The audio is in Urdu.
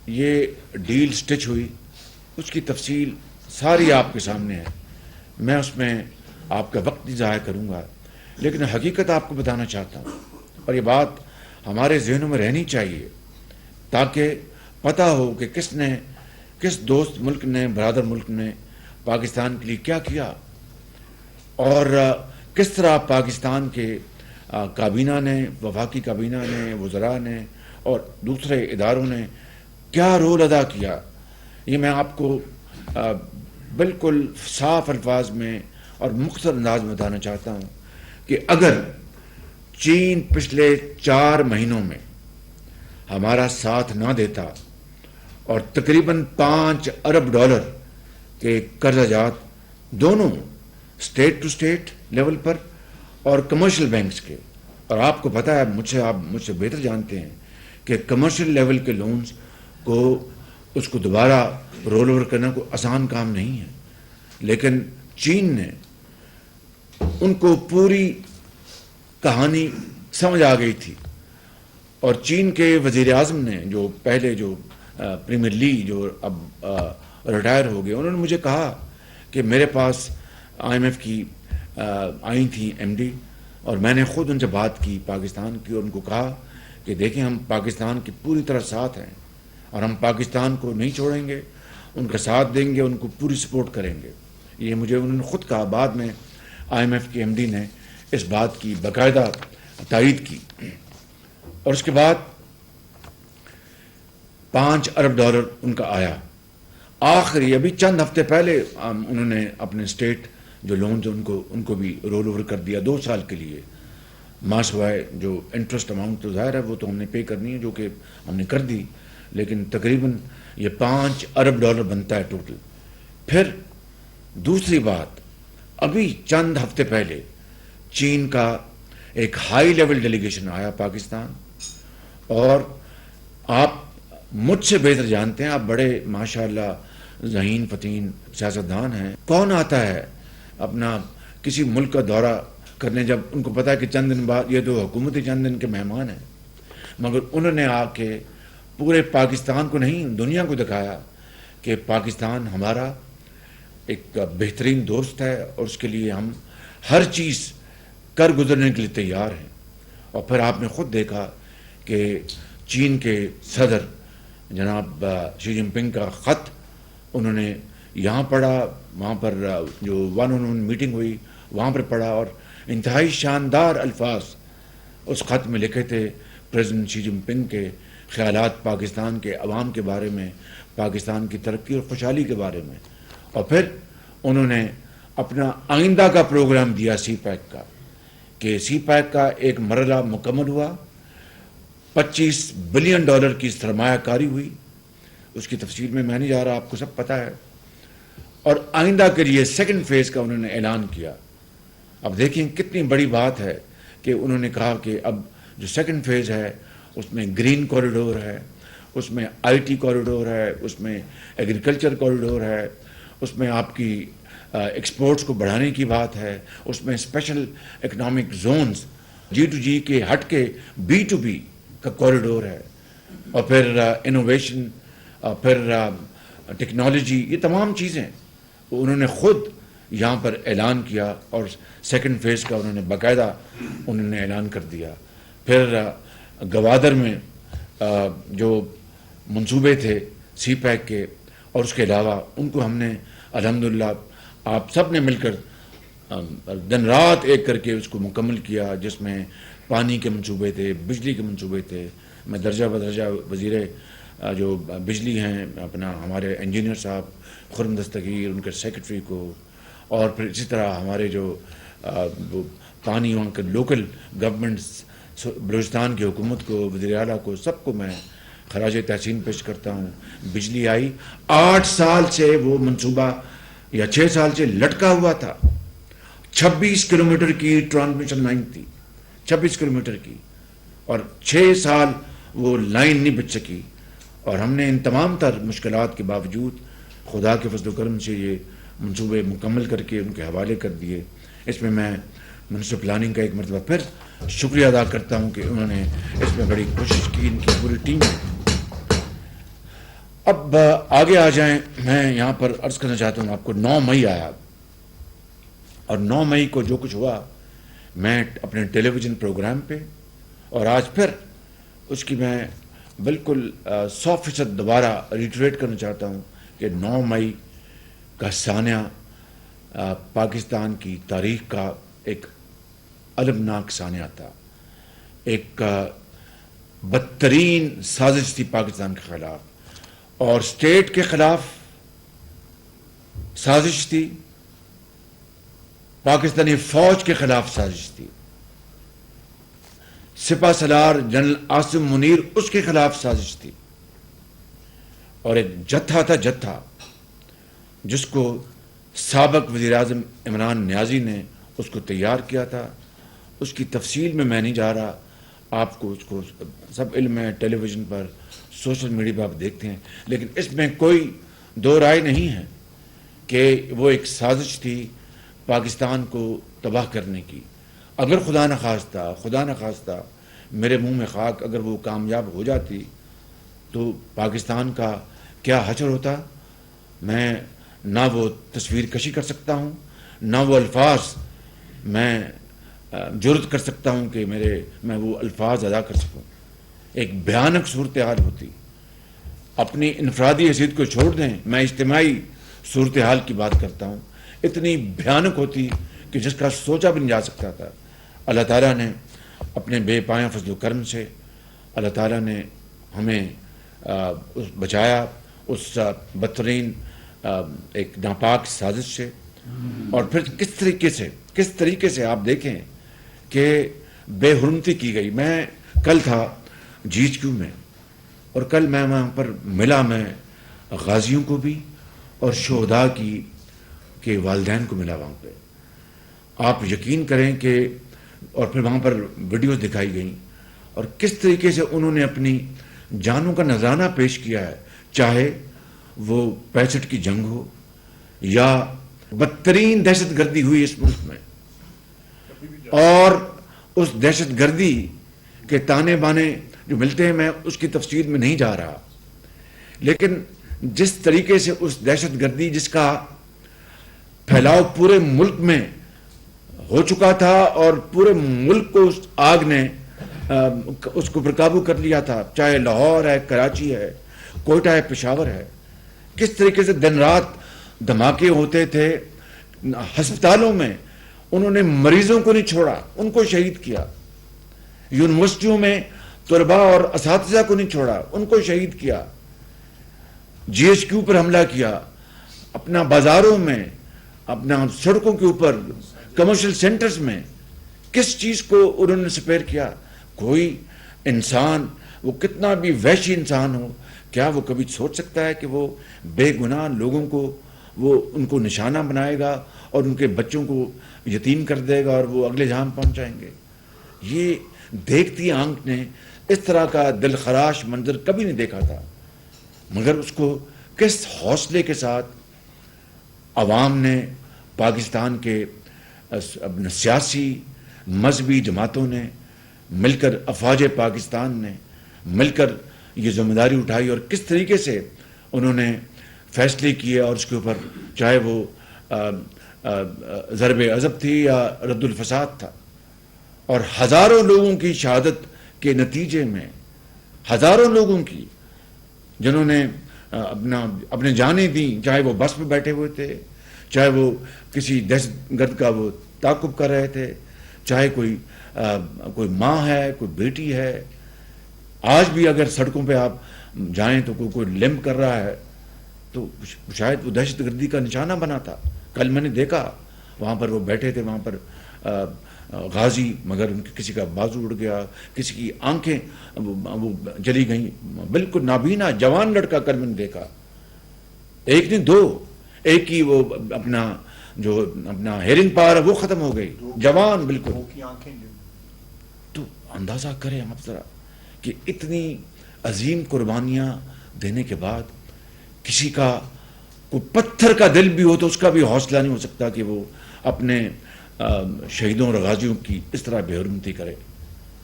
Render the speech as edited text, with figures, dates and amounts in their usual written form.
یہ ڈیل سٹچ ہوئی اس کی تفصیل ساری آپ کے سامنے ہے. میں اس میں آپ کا وقت نہیں ضائع کروں گا، لیکن حقیقت آپ کو بتانا چاہتا ہوں، اور یہ بات ہمارے ذہنوں میں رہنی چاہیے تاکہ پتہ ہو کہ کس دوست ملک نے، برادر ملک نے پاکستان کے لیے کیا کیا، اور کس طرح پاکستان کے کابینہ نے، وفاقی کابینہ نے، وزراء نے اور دوسرے اداروں نے کیا رول ادا کیا. یہ میں آپ کو بالکل صاف الفاظ میں اور مختصر انداز میں بتانا چاہتا ہوں کہ اگر چین پچھلے 4 مہینوں میں ہمارا ساتھ نہ دیتا اور تقریباً $5 ارب کے قرضہ جات دونوں اسٹیٹ ٹو اسٹیٹ لیول پر اور کمرشل بینکس کے، اور آپ کو پتہ ہے، آپ مجھ سے بہتر جانتے ہیں کہ کمرشل لیول کے لونز کو اس کو دوبارہ رول اوور کرنا کوئی آسان کام نہیں ہے، لیکن چین نے ان کو پوری کہانی سمجھ آ گئی تھی، اور چین کے وزیر اعظم نے جو پہلے جو پریمیئر لی جو اب ریٹائر ہو گئے، انہوں نے مجھے کہا کہ میرے پاس IMF کی آئی تھی MD، اور میں نے خود ان سے بات کی پاکستان کی، اور ان کو کہا کہ دیکھیں ہم پاکستان کی پوری طرح ساتھ ہیں اور ہم پاکستان کو نہیں چھوڑیں گے، ان کا ساتھ دیں گے، ان کو پوری سپورٹ کریں گے. یہ مجھے انہوں نے خود کہا. بعد میں IMF کے MD نے اس بات کی باقاعدہ تائید کی، اور اس کے بعد $5 ارب ان کا آیا. آخری ابھی چند ہفتے پہلے انہوں نے اپنے اسٹیٹ جو لونز ان کو بھی رول اوور کر دیا 2 سال کے لیے، ماں سوائے جو انٹرسٹ اماؤنٹ تو ظاہر ہے وہ تو ہم نے پے کرنی ہے، جو کہ ہم نے کر دی، لیکن تقریباً یہ $5 ارب بنتا ہے ٹوٹل. پھر دوسری بات، ابھی چند ہفتے پہلے چین کا ایک ہائی لیول ڈیلیگیشن آیا پاکستان، اور آپ مجھ سے بہتر جانتے ہیں، آپ بڑے ماشاءاللہ ذہین فتین سیاستدان ہیں، کون آتا ہے اپنا کسی ملک کا دورہ کرنے جب ان کو پتا ہے کہ چند دن بعد یہ تو حکومتی چند دن کے مہمان ہیں، مگر انہوں نے آ کے پورے پاکستان کو نہیں دنیا کو دکھایا کہ پاکستان ہمارا ایک بہترین دوست ہے اور اس کے لیے ہم ہر چیز کر گزرنے کے لیے تیار ہیں. اور پھر آپ نے خود دیکھا کہ چین کے صدر جناب شی جن پنگ کا خط انہوں نے یہاں پڑھا، وہاں پر جو 1-on-1 میٹنگ ہوئی وہاں پر پڑھا، اور انتہائی شاندار الفاظ اس خط میں لکھے تھے پریزیڈنٹ شی جن پنگ کے خیالات پاکستان کے عوام کے بارے میں، پاکستان کی ترقی اور خوشحالی کے بارے میں. اور پھر انہوں نے اپنا آئندہ کا پروگرام دیا سی پیک کا، کہ سی پیک کا ایک مرحلہ مکمل ہوا، $25 بلین کی سرمایہ کاری ہوئی، اس کی تفصیل میں نہیں جا رہا، آپ کو سب پتہ ہے، اور آئندہ کے لیے سیکنڈ فیز کا انہوں نے اعلان کیا. اب دیکھیں کتنی بڑی بات ہے کہ انہوں نے کہا کہ اب جو سیکنڈ فیز ہے اس میں گرین کوریڈور ہے، اس میں IT کوریڈور ہے، اس میں ایگریکلچر کوریڈور ہے، اس میں آپ کی ایکسپورٹس کو بڑھانے کی بات ہے، اس میں اسپیشل اکنامک زونز G2G کے ہٹ کے B2B کا کوریڈور ہے، اور پھر انوویشن، پھر ٹیکنالوجی، یہ تمام چیزیں انہوں نے خود یہاں پر اعلان کیا، اور سیکنڈ فیز کا انہوں نے باقاعدہ انہوں نے اعلان کر دیا. پھر گوادر میں جو منصوبے تھے سی پیک کے، اور اس کے علاوہ ان کو ہم نے الحمدللہ آپ سب نے مل کر دن رات ایک کر کے اس کو مکمل کیا، جس میں پانی کے منصوبے تھے، بجلی کے منصوبے تھے. میں درجہ بدرجہ وزیر جو بجلی ہیں اپنا ہمارے انجینئر صاحب خرم دستگیر، ان کے سیکرٹری کو، اور پھر اسی طرح ہمارے جو پانی وہاں کے لوکل گورنمنٹس، بلوچستان کی حکومت کو، وزیر اعلیٰ کو، سب کو میں خراج تحسین پیش کرتا ہوں. بجلی آئی، 8 سال سے وہ منصوبہ یا 6 سال سے لٹکا ہوا تھا. 26 کلومیٹر کی ٹرانسمیشن لائن تھی، 26 کلومیٹر کی، اور 6 سال وہ لائن نہیں بچ سکی. اور ہم نے ان تمام تر مشکلات کے باوجود خدا کے فضل و کرم سے یہ منصوبے مکمل کر کے ان کے حوالے کر دیے. اس میں میں منسٹر پلاننگ کا ایک مرتبہ پھر شکریہ ادا کرتا ہوں کہ انہوں نے اس میں بڑی کوشش کی، ان کی پوری ٹیم نے. اب آگے آ جائیں. میں یہاں پر عرض کرنا چاہتا ہوں آپ کو 9 مئی آیا, اور 9 مئی کو جو کچھ ہوا میں اپنے ٹیلی ویژن پروگرام پہ, اور آج پھر اس کی میں بالکل 100% دوبارہ ریٹریٹ کرنا چاہتا ہوں کہ 9 مئی کا سانحہ پاکستان کی تاریخ کا ایک المناک سانحہ تھا. ایک بدترین سازش تھی پاکستان کے خلاف, اور اسٹیٹ کے خلاف سازش تھی, پاکستانی فوج کے خلاف سازش تھی, سپہ سالار جنرل عاصم منیر اس کے خلاف سازش تھی, اور ایک جتھا تھا, جتھا جس کو سابق وزیر اعظم عمران نیازی نے اس کو تیار کیا تھا. اس کی تفصیل میں نہیں جا رہا, آپ کو اس کو سب علم ہے, ٹیلی ویژن پر سوشل میڈیا پر آپ دیکھتے ہیں, لیکن اس میں کوئی دو رائے نہیں ہے کہ وہ ایک سازش تھی پاکستان کو تباہ کرنے کی. اگر خدا نخواستہ میرے منہ میں خاک, اگر وہ کامیاب ہو جاتی تو پاکستان کا کیا حشر ہوتا, میں نہ وہ تصویر کشی کر سکتا ہوں, نہ وہ الفاظ میں جرت کر سکتا ہوں کہ میں وہ الفاظ ادا کر سکوں. ایک بھیانک صورتحال ہوتی. اپنی انفرادی حیثیت کو چھوڑ دیں, میں اجتماعی صورتحال کی بات کرتا ہوں. اتنی بھیانک ہوتی کہ جس کا سوچا بھی نہیں جا سکتا تھا. اللہ تعالیٰ نے اپنے بے پایاں فضل و کرم سے اللہ تعالیٰ نے ہمیں بچایا اس بدترین ایک ناپاک سازش سے. اور پھر کس طریقے سے آپ دیکھیں کہ بے حرمتی کی گئی. میں کل تھا GHQ میں, اور کل میں وہاں پر ملا, میں غازیوں کو بھی اور شہداء کے والدین کو ملا وہاں پہ. آپ یقین کریں کہ, اور پھر وہاں پر ویڈیوز دکھائی گئیں, اور کس طریقے سے انہوں نے اپنی جانوں کا نذرانہ پیش کیا ہے, چاہے وہ 65 کی جنگ ہو یا بدترین دہشت گردی ہوئی اس ملک میں. اور اس دہشت گردی کے تانے بانے جو ملتے ہیں, میں اس کی تفصیل میں نہیں جا رہا, لیکن جس طریقے سے اس دہشت گردی جس کا پھیلاؤ پورے ملک میں ہو چکا تھا, اور پورے ملک کو اس آگ نے اس کو پر قابو کر لیا تھا, چاہے لاہور ہے, کراچی ہے, کوئٹہ ہے, پشاور ہے, کس طریقے سے دن رات دھماکے ہوتے تھے ہسپتالوں میں. انہوں نے مریضوں کو نہیں چھوڑا, ان کو شہید کیا. یونیورسٹیوں میں طلباء اور اساتذہ کو نہیں چھوڑا, ان کو شہید کیا. GHQ پر حملہ کیا, اپنا بازاروں میں, اپنا سڑکوں کے اوپر, کمرشل سینٹرز میں کس چیز کو انہوں نے سپیر کیا. کوئی انسان, وہ کتنا بھی وحشی انسان ہو, کیا وہ کبھی سوچ سکتا ہے کہ وہ بے گناہ لوگوں کو وہ ان کو نشانہ بنائے گا اور ان کے بچوں کو یتیم کر دے گا اور وہ اگلے جہان پہنچ جائیں گے. یہ دیکھتی آنکھ نے اس طرح کا دل خراش منظر کبھی نہیں دیکھا تھا, مگر اس کو کس حوصلے کے ساتھ عوام نے, پاکستان کے سیاسی مذہبی جماعتوں نے مل کر, افواج پاکستان نے مل کر یہ ذمہ داری اٹھائی, اور کس طریقے سے انہوں نے فیصلے کیے, اور اس کے اوپر چاہے وہ ضرب عضب تھی یا رد الفساد تھا. اور ہزاروں لوگوں کی شہادت کے نتیجے میں, ہزاروں لوگوں کی جنہوں نے اپنے جانیں دیں, چاہے وہ بس میں بیٹھے ہوئے تھے, چاہے وہ کسی دہشت گرد کا وہ تعاقب کر رہے تھے, چاہے کوئی ماں ہے, کوئی بیٹی ہے. آج بھی اگر سڑکوں پہ آپ جائیں تو کوئی لمپ کر رہا ہے تو شاید وہ دہشت گردی کا نشانہ بنا تھا. کل میں نے دیکھا وہاں پر وہ بیٹھے تھے, وہاں پر غازی, مگر ان کی کسی کا بازو اڑ گیا, کسی کی آنکھیں وہ جلی گئیں, بالکل نابینا جوان لڑکا کل میں نے دیکھا, ایک نہیں دو, ایک کی وہ اپنا ہیرنگ پاور ہے وہ ختم ہو گئی, جوان بالکل. تو اندازہ کریں آپ ذرا کہ اتنی عظیم قربانیاں دینے کے بعد کسی کا کوئی پتھر کا دل بھی ہو تو اس کا بھی حوصلہ نہیں ہو سکتا کہ وہ اپنے شہیدوں اور غازیوں کی اس طرح بے حرمتی کرے.